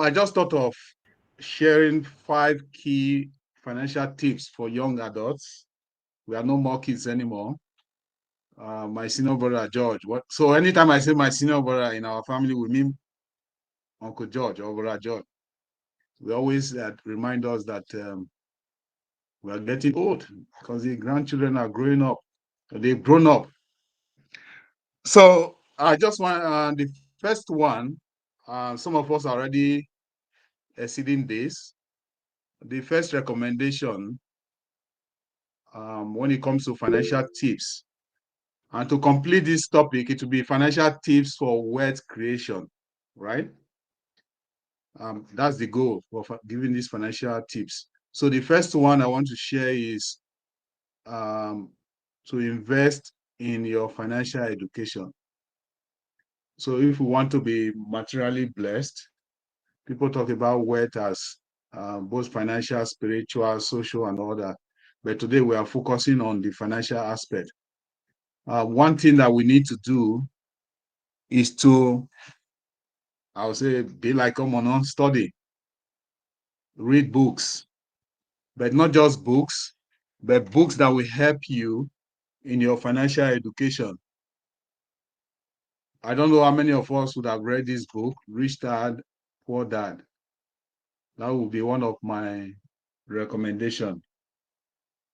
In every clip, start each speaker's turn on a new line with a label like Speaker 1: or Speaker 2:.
Speaker 1: I just thought of sharing 5 key financial tips for young adults. We are no more kids anymore. My senior brother George. So anytime I say my senior brother in our family, we mean Uncle George or brother George. We always remind us that we are getting old because the grandchildren are growing up. They've grown up. So I just want the first one. Some of us are already exceeding this. The first recommendation when it comes to financial tips, and to complete this topic, it will be financial tips for wealth creation, right? That's the goal of giving these financial tips. So the first one I want to share is to invest in your financial education. So if we want to be materially blessed, people talk about wealth as both financial, spiritual, social, and all that. But today we are focusing on the financial aspect. One thing that we need to do is to, I would say, be like common, study, read books, but not just books, but books that will help you in your financial education. I don't know how many of us would have read this book, Rich Dad, Poor Dad. That would be one of my recommendation.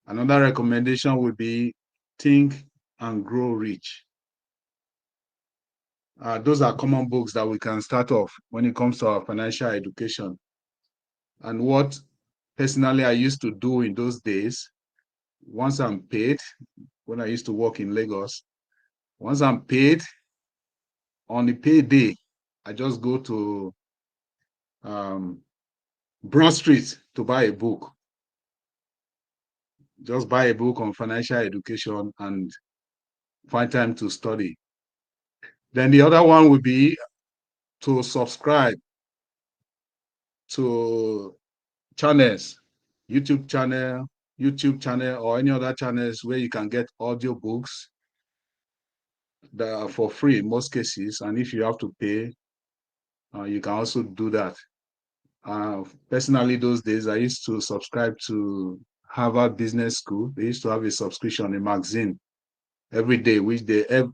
Speaker 1: Another recommendation would be Think and Grow Rich. Those are common books that we can start off when it comes to our financial education. And what personally I used to do in those days, once I'm paid, when I used to work in Lagos, once I'm paid, on the payday, I just go to Broad Street to buy a book. Just buy a book on financial education and find time to study. Then the other one would be to subscribe to channels, YouTube channel, or any other channels where you can get audio books that are for free in most cases. And if you have to pay, you can also do that. Personally, those days, I used to subscribe to Harvard Business School. They used to have a subscription, a magazine every day, which they have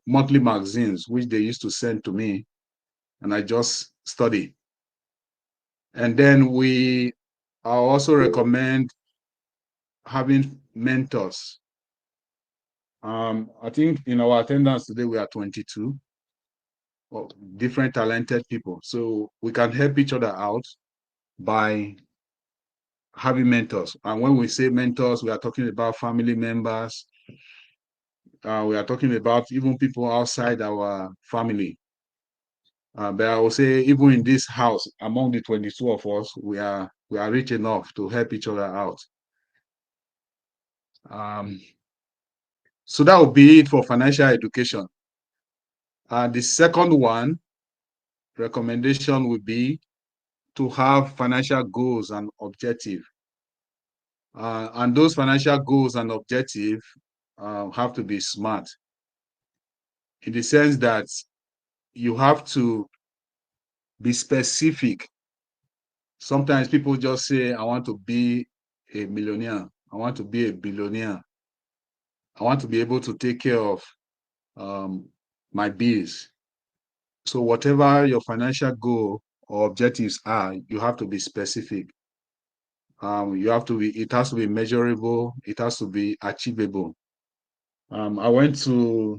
Speaker 1: monthly magazines, which they used to send to me, and I just study. And then I also recommend having mentors. I think in our attendance today, we are 22 different talented people. So we can help each other out by having mentors. And when we say mentors, we are talking about family members. We are talking about even people outside our family. But I will say, even in this house, among the 22 of us, we are rich enough to help each other out. So that would be it for financial education. The second one recommendation would be to have financial goals and objectives. And those financial goals and objectives have to be smart, in the sense that you have to be specific. Sometimes people just say, I want to be a millionaire. I want to be a billionaire. I want to be able to take care of my bills. So whatever your financial goal or objectives are, you have to be specific. It has to be measurable. It has to be achievable. I went to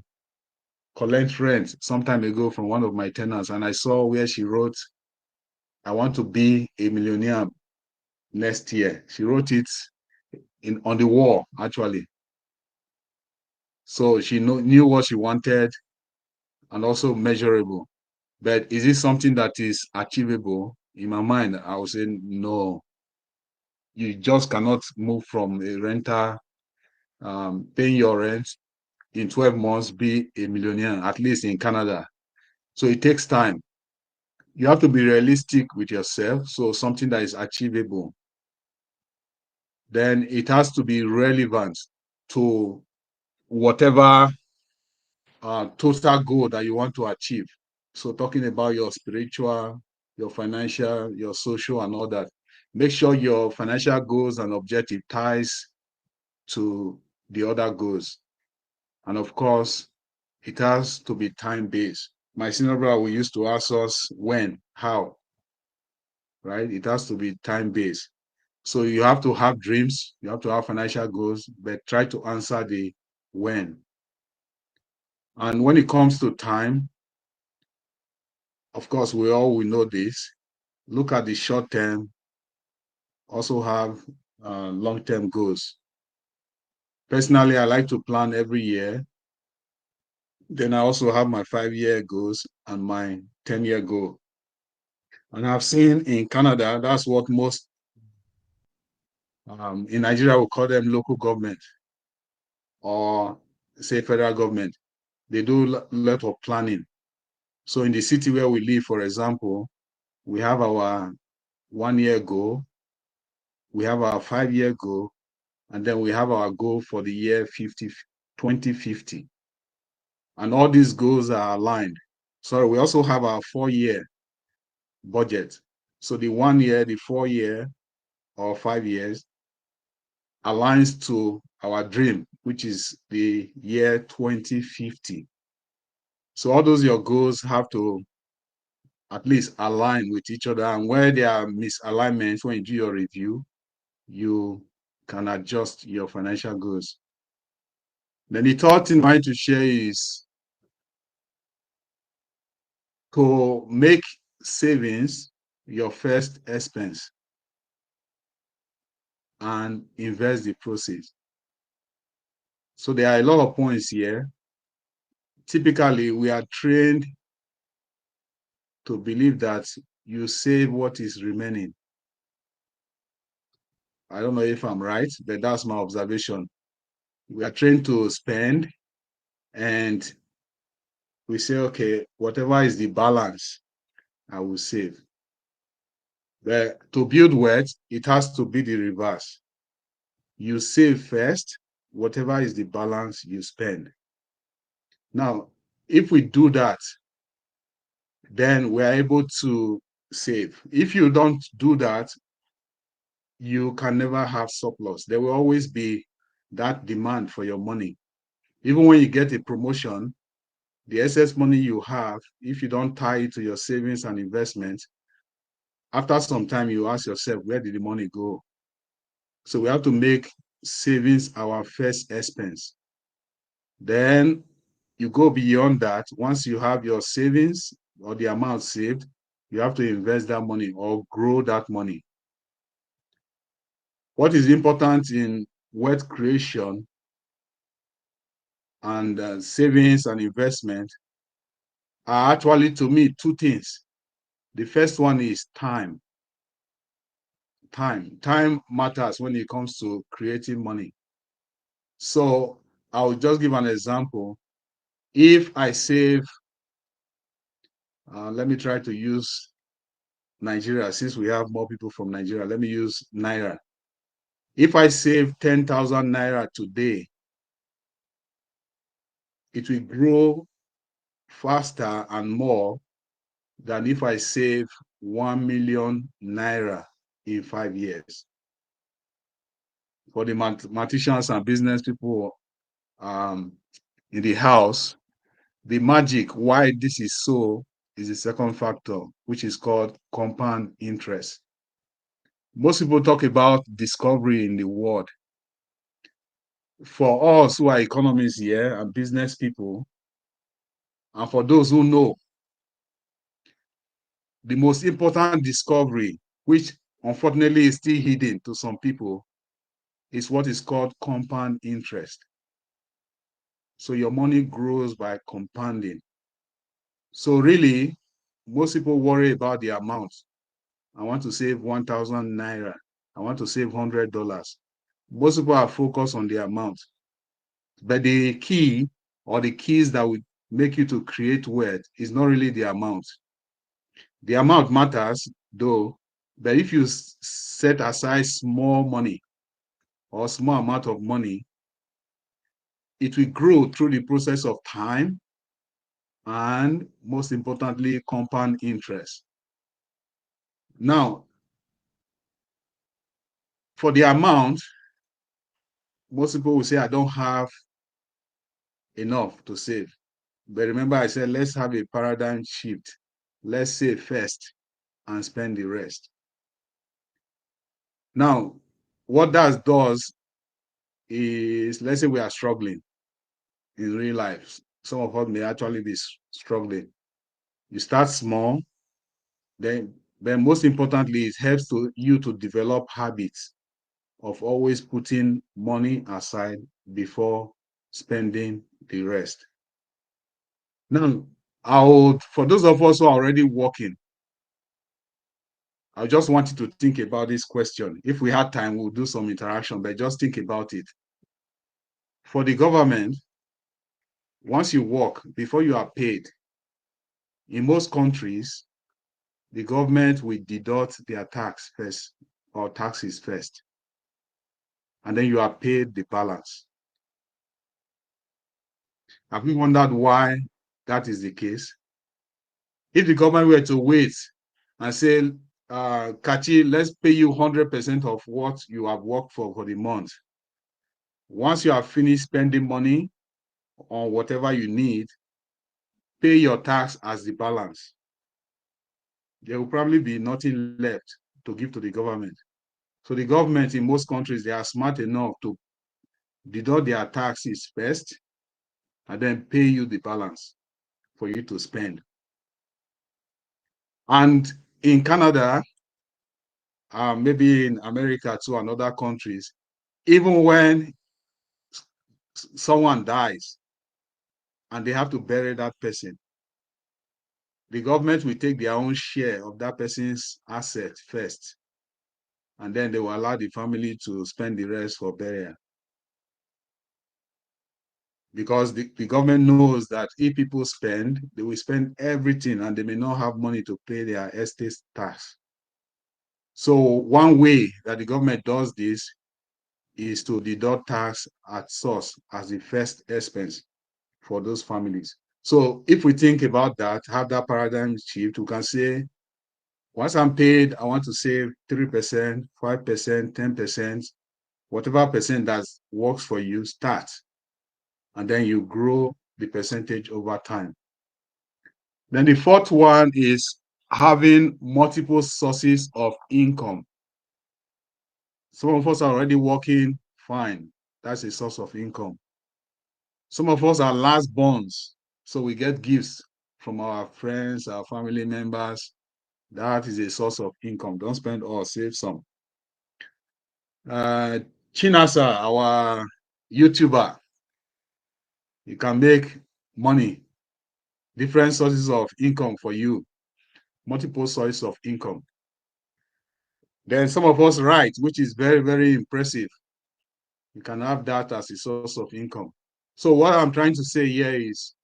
Speaker 1: collect rent some time ago from one of my tenants, and I saw where she wrote, I want to be a millionaire next year. She wrote it on the wall, actually. So she knew what she wanted, and also measurable. But is it something that is achievable? In my mind, I would say no. You just cannot move from a renter, paying your rent in 12 months, be a millionaire, at least in Canada. So it takes time. You have to be realistic with yourself. So something that is achievable. Then it has to be relevant to whatever total goal that you want to achieve. So talking about your spiritual, your financial, your social, and all that. Make sure your financial goals and objective ties to the other goals. And of course, it has to be time-based. My senior brother will used to ask us when, how, right? It has to be time-based. So you have to have dreams, you have to have financial goals, but try to answer the when. And when it comes to time, of course, we all will know this. Look at the short term, also have long-term goals. Personally, I like to plan every year. Then I also have my 5-year goals and my 10-year goal. And I've seen in Canada, that's what most in Nigeria we call them local government or say federal government. They do a lot of planning. So in the city where we live, for example, we have our 1-year goal, we have our 5-year goal, and then we have our goal for the year 2050. And all these goals are aligned. So we also have our 4-year budget. So the 1 year, the 4-year, or 5 years aligns to our dream, which is the year 2050. So all those your goals have to at least align with each other. And where there are misalignments, when you do your review, you can adjust your financial goals. Then the third thing I want to share is to make savings your first expense and invest the proceeds. So there are a lot of points here. Typically, we are trained to believe that you save what is remaining. I don't know if I'm right, but that's my observation. We are trained to spend and we say, okay, whatever is the balance, I will save. But to build wealth, it has to be the reverse. You save first, whatever is the balance, you spend. Now, if we do that, then we're able to save. If you don't do that, you can never have surplus. There will always be that demand for your money. Even when you get a promotion, the excess money you have, if you don't tie it to your savings and investment, after some time you ask yourself, where did the money go? So we have to make savings our first expense. Then you go beyond that. Once you have your savings or the amount saved, you have to invest that money or grow that money. What is important in wealth creation and savings and investment are actually, to me, two things. The first one is time. Time matters when it comes to creating money. So I'll just give an example. If I save, let me try to use Nigeria, since we have more people from Nigeria, let me use Naira. If I save 10,000 Naira today, it will grow faster and more than if I save 1 million Naira in 5 years. For the mathematicians and business people in the house, the magic why this is so is the second factor, which is called compound interest. Most people talk about discovery in the world. For us who are economists here and business people, and for those who know, the most important discovery, which unfortunately is still hidden to some people, is what is called compound interest. So your money grows by compounding. So really, most people worry about the amount. I want to save 1,000 Naira. I want to save $100. Most people are focused on the amount. But the key or the keys that will make you to create wealth is not really the amount. The amount matters, though, but if you set aside small money or small amount of money, it will grow through the process of time and, most importantly, compound interest. Now, for the amount, most people will say, I don't have enough to save. But remember, I said, let's have a paradigm shift. Let's save first and spend the rest. Now, what that does is, let's say we are struggling in real life. Some of us may actually be struggling. You start small, then most importantly, it helps you to develop habits of always putting money aside before spending the rest. Now, for those of us who are already working, I just want you to think about this question. If we had time, we'll do some interaction, but just think about it. For the government, once you work, before you are paid, in most countries, the government will deduct their tax first or taxes first, and then you are paid the balance. Have you wondered why that is the case? If the government were to wait and say, Kachi, let's pay you 100% of what you have worked for the month. Once you have finished spending money on whatever you need, pay your tax as the balance. There will probably be nothing left to give to the government. So the government in most countries, they are smart enough to deduct their taxes first and then pay you the balance for you to spend. And in Canada, maybe in America too, and other countries, even when someone dies and they have to bury that person, the government will take their own share of that person's asset first, and then they will allow the family to spend the rest for burial. Because the government knows that if people spend, they will spend everything and they may not have money to pay their estate tax. So one way that the government does this is to deduct tax at source as the first expense for those families. So if we think about that, have that paradigm shift, we can say, once I'm paid, I want to save 3%, 5%, 10%, whatever percent that works for you, start. And then you grow the percentage over time. Then the fourth one is having multiple sources of income. Some of us are already working, fine. That's a source of income. Some of us are last borns, so we get gifts from our friends, our family members. That is a source of income. Don't spend all, save some. Chinasa, our YouTuber, you can make money, different sources of income for you, multiple sources of income. Then some of us write, which is very, very impressive. You can have that as a source of income. So what I'm trying to say here is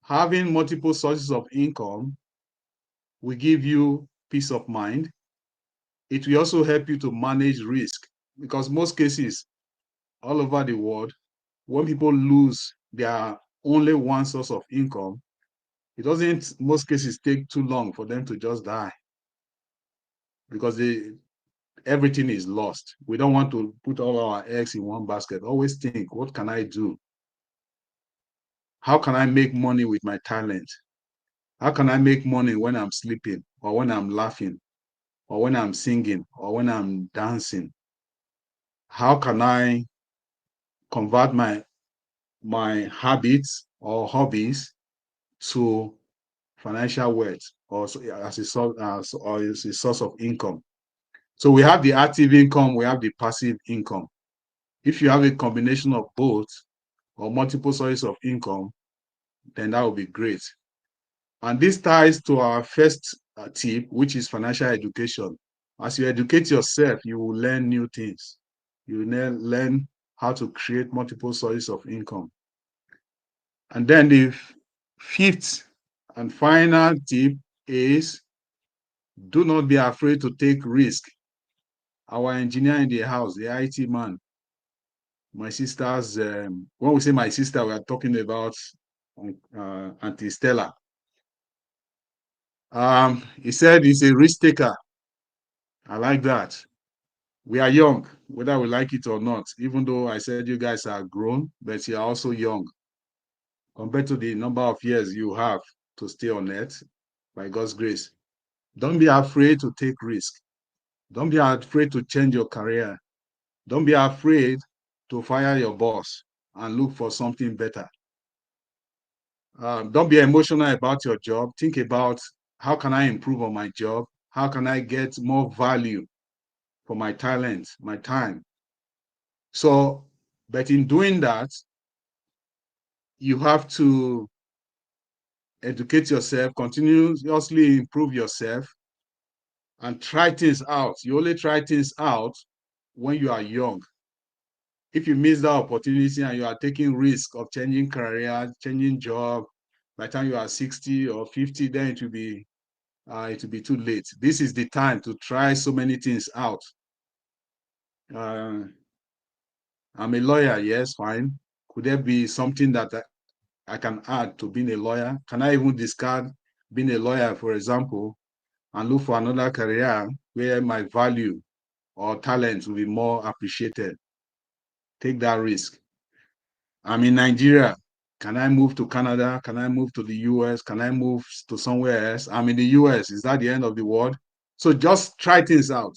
Speaker 1: having multiple sources of income will give you peace of mind. It will also help you to manage risk, because most cases all over the world, when people lose their only one source of income, it doesn't, most cases, take too long for them to just die, because everything is lost. We don't want to put all our eggs in one basket. Always think, what can I do? How can I make money with my talent? How can I make money when I'm sleeping, or when I'm laughing, or when I'm singing, or when I'm dancing? How can I convert my habits or hobbies to financial wealth, or as a source of income? So we have the active income, we have the passive income. If you have a combination of both or multiple sources of income, then that would be great. And this ties to our first tip, which is financial education. As you educate yourself, you will learn new things. You will learn how to create multiple sources of income. And then the fifth and final tip is, do not be afraid to take risk. Our engineer in the house, the IT man, my sister's, when we say my sister, we are talking about Auntie Stella. He said he's a risk taker. I like that. We are young, whether we like it or not, even though I said you guys are grown, but you are also young compared to the number of years you have to stay on earth by God's grace. Don't be afraid to take risk. Don't be afraid to change your career. Don't be afraid to fire your boss and look for something better. Don't be emotional about your job. Think about, how can I improve on my job? How can I get more value for my talent, my time? So, but in doing that, you have to educate yourself, continuously improve yourself, and try things out. You only try things out when you are young. If you miss that opportunity and you are taking risk of changing career, changing job, by the time you are 60 or 50, then it will be too late. This is the time to try so many things out. I'm a lawyer, yes, fine. Could there be something that I can add to being a lawyer? Can I even discard being a lawyer, for example, and look for another career where my value or talent will be more appreciated? Take that risk. I'm in Nigeria. Can I move to Canada? Can I move to the US? Can I move to somewhere else? I'm in the US. Is that the end of the world? So just try things out.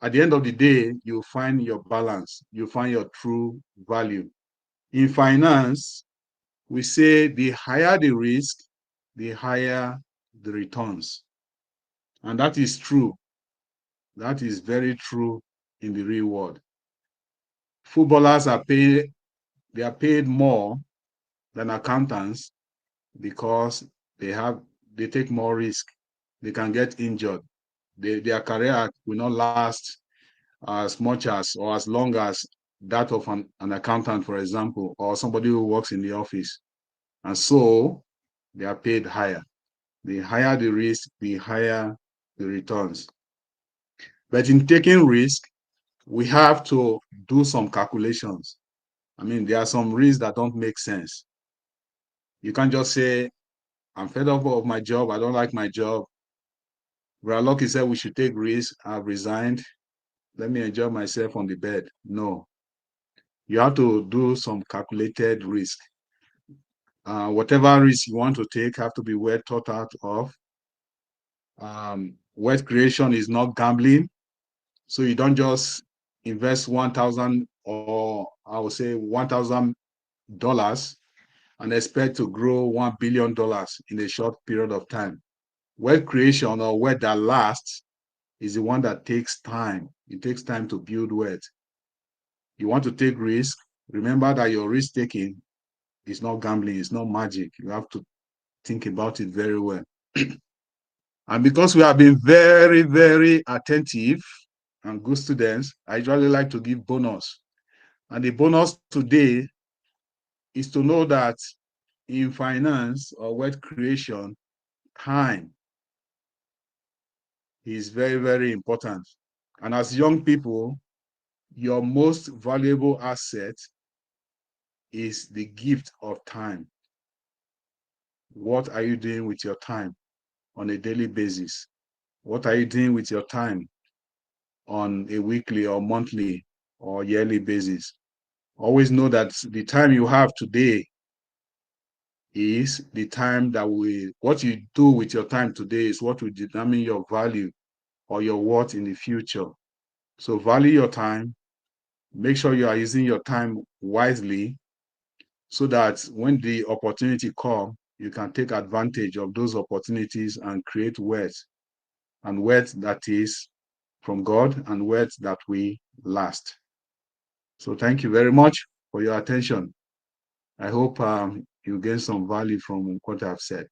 Speaker 1: At the end of the day, you'll find your balance. You'll find your true value. In finance, we say the higher the risk, the higher the returns. And that is true. That is very true in the real world. Footballers they are paid more than accountants because they take more risk. They can get injured. Their career will not last as much as or as long as that of an accountant, for example, or somebody who works in the office. And so they are paid higher. The higher the risk, the higher the returns. But in taking risk, we have to do some calculations. I mean, there are some risks that don't make sense. You can't just say, I'm fed up of my job. I don't like my job. Brother Lucky said we should take risks. I've resigned. Let me enjoy myself on the bed. No. You have to do some calculated risk. Whatever risk you want to take have to be well thought out of. Wealth creation is not gambling. So you don't just invest 1,000 or I would say $1,000 and expect to grow $1 billion in a short period of time. Wealth creation or wealth that lasts is the one that takes time. It takes time to build wealth. You want to take risk, remember that your risk taking is not gambling, it's not magic. You have to think about it very well. And because we have been very, very attentive and good students, I usually like to give bonus. And the bonus today is to know that in finance or wealth creation, time is very, very important. And as young people, your most valuable asset is the gift of time. What are you doing with your time on a daily basis? What are you doing with your time on a weekly or monthly or yearly basis? Always know that the time you have today is the time what you do with your time today is what will determine your value or your worth in the future. So value your time, make sure you are using your time wisely so that when the opportunity comes, you can take advantage of those opportunities and create wealth, and wealth that is from God and wealth that will last. So thank you very much for your attention. I hope you gain some value from what I've said.